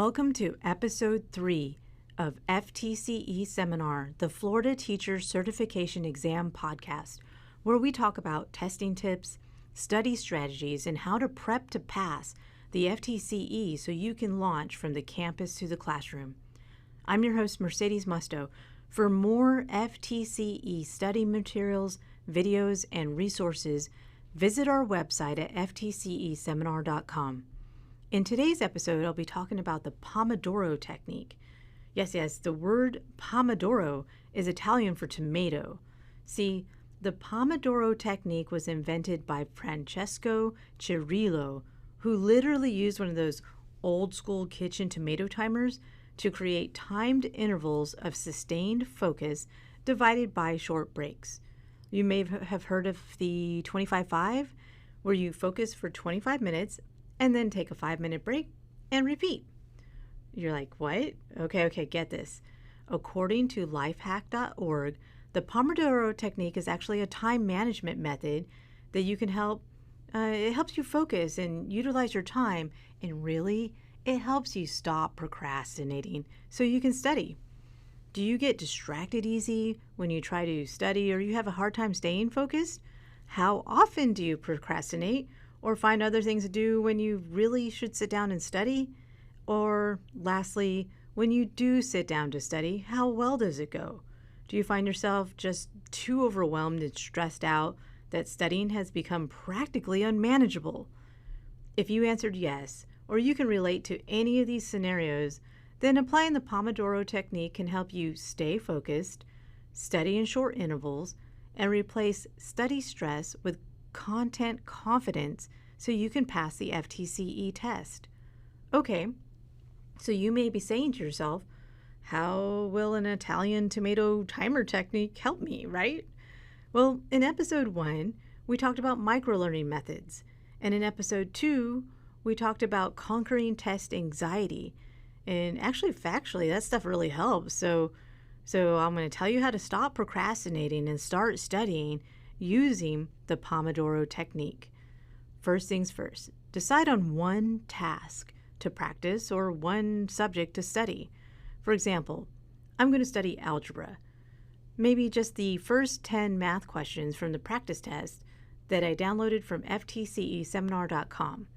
Welcome to Episode 3 of FTCE Seminar, the Florida Teacher Certification Exam podcast, where we talk about testing tips, study strategies, and how to prep to pass the FTCE so you can launch from the campus to the classroom. I'm your host, Mercedes Musto. For more FTCE study materials, videos, and resources, visit our website at ftceseminar.com. In today's episode, I'll be talking about the Pomodoro Technique. Yes, the word Pomodoro is Italian for tomato. See, the Pomodoro Technique was invented by Francesco Cirillo, who literally used one of those old-school kitchen tomato timers to create timed intervals of sustained focus divided by short breaks. You may have heard of the 25-5, where you focus for 25 minutes and then take a 5-minute break and repeat. You're like, what? Okay, get this. According to lifehack.org, the Pomodoro Technique is actually a time management method that you can it helps you focus and utilize your time, and really, it helps you stop procrastinating so you can study. Do you get distracted easy when you try to study, or you have a hard time staying focused? How often do you procrastinate or find other things to do when you really should sit down and study? Or lastly, when you do sit down to study, how well does it go? Do you find yourself just too overwhelmed and stressed out that studying has become practically unmanageable? If you answered yes, or you can relate to any of these scenarios, then applying the Pomodoro Technique can help you stay focused, study in short intervals, and replace study stress with content confidence so you can pass the FTCE test. Okay, so you may be saying to yourself, how will an Italian tomato timer technique help me, right? Well, in episode 1, we talked about microlearning methods. And in episode 2, we talked about conquering test anxiety. And actually, factually, that stuff really helps. So I'm going to tell you how to stop procrastinating and start studying using the Pomodoro Technique. First things first, decide on one task to practice or one subject to study. For example, I'm going to study algebra. Maybe just the first 10 math questions from the practice test that I downloaded from FTCEseminar.com.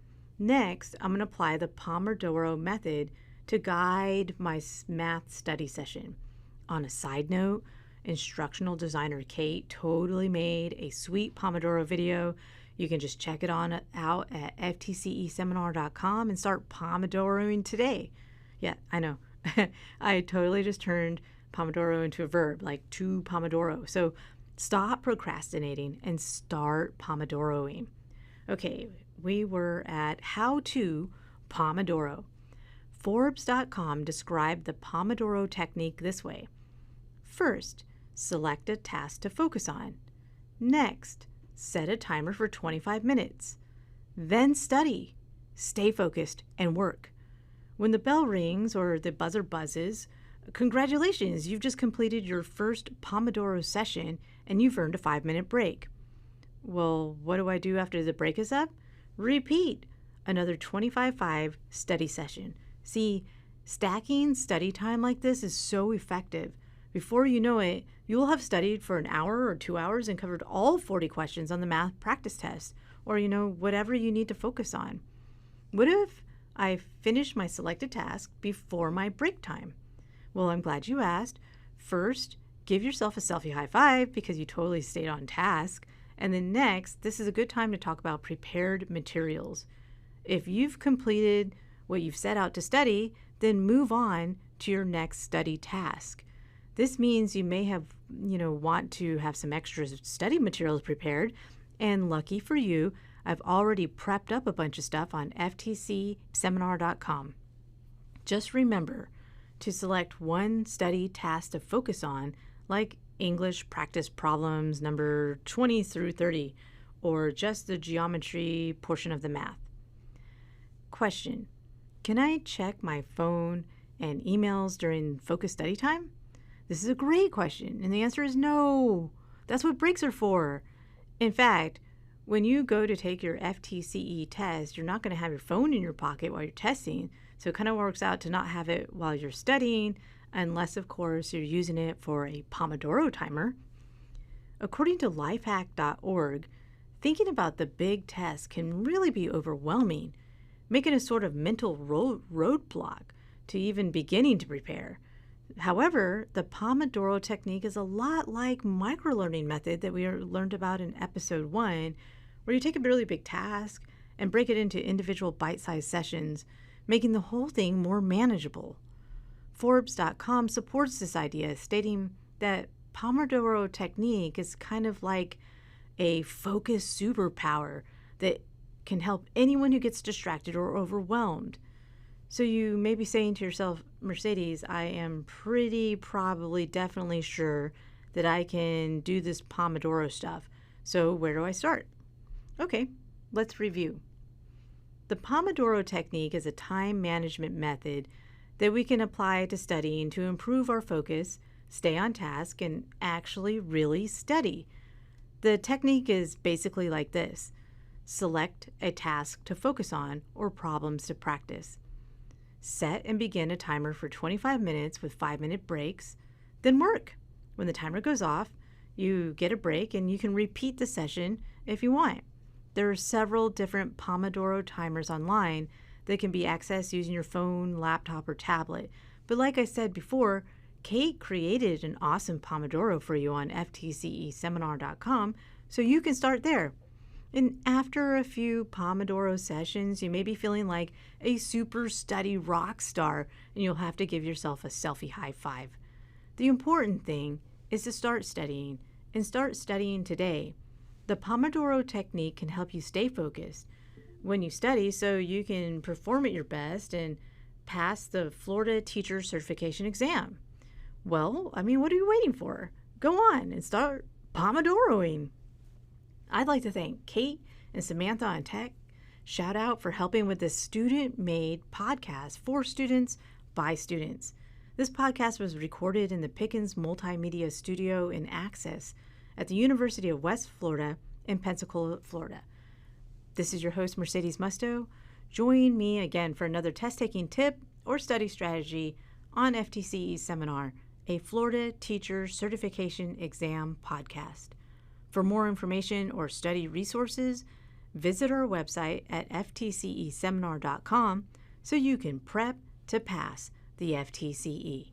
Next, I'm going to apply the Pomodoro method to guide my math study session. On a side note, instructional designer Kate totally made a sweet Pomodoro video. You can just check it out at ftceseminar.com and start Pomodoroing today. Yeah, I know. I totally just turned Pomodoro into a verb, like to Pomodoro. So stop procrastinating and start Pomodoroing. Okay, we were at how to Pomodoro. Forbes.com described the Pomodoro Technique this way. First, select a task to focus on. Next, set a timer for 25 minutes. Then study, stay focused, and work. When the bell rings or the buzzer buzzes, congratulations, you've just completed your first Pomodoro session and you've earned a 5-minute break. Well, what do I do after the break is up? Repeat another 25-5 study session. See, stacking study time like this is so effective. Before you know it, you'll have studied for an hour or 2 hours and covered all 40 questions on the math practice test, or whatever you need to focus on. What if I finish my selected task before my break time? Well, I'm glad you asked. First, give yourself a selfie high five because you totally stayed on task. And then next, this is a good time to talk about prepared materials. If you've completed what you've set out to study, then move on to your next study task. This means you may have, want to have some extra study materials prepared. And lucky for you, I've already prepped up a bunch of stuff on ftceseminar.com. Just remember to select one study task to focus on, like English practice problems number 20 through 30, or just the geometry portion of the math. Question: can I check my phone and emails during focused study time? This is a great question, and the answer is no. That's what breaks are for. In fact, when you go to take your FTCE test, you're not going to have your phone in your pocket while you're testing, So it kind of works out to not have it while you're studying, unless, of course, you're using it for a Pomodoro timer. According to lifehack.org, thinking about the big test can really be overwhelming, making a sort of mental roadblock to even beginning to prepare. However, the Pomodoro technique is a lot like microlearning method that we learned about in episode 1, where you take a really big task and break it into individual bite-sized sessions, making the whole thing more manageable. Forbes.com supports this idea, stating that Pomodoro technique is kind of like a focus superpower that can help anyone who gets distracted or overwhelmed. So you may be saying to yourself, Mercedes, I am definitely sure that I can do this Pomodoro stuff. So where do I start? Okay, let's review. The Pomodoro technique is a time management method that we can apply to studying to improve our focus, stay on task, and actually really study. The technique is basically like this. Select a task to focus on or problems to practice. Set and begin a timer for 25 minutes with 5-minute breaks, then work. When the timer goes off, you get a break and you can repeat the session if you want. There are several different Pomodoro timers online that can be accessed using your phone, laptop, or tablet. But like I said before, Kate created an awesome Pomodoro for you on FTCEseminar.com, so you can start there. And after a few Pomodoro sessions, you may be feeling like a super study rock star, and you'll have to give yourself a selfie high five. The important thing is to start studying, and start studying today. The Pomodoro technique can help you stay focused when you study so you can perform at your best and pass the Florida Teacher Certification Exam. Well, what are you waiting for? Go on and start Pomodoroing. I'd like to thank Kate and Samantha on Tech. Shout out for helping with this student-made podcast for students by students. This podcast was recorded in the Pickens Multimedia Studio in Access at the University of West Florida in Pensacola, Florida. This is your host, Mercedes Musto. Join me again for another test-taking tip or study strategy on FTCE Seminar, a Florida Teacher Certification Exam podcast. For more information or study resources, visit our website at ftceseminar.com so you can prep to pass the FTCE.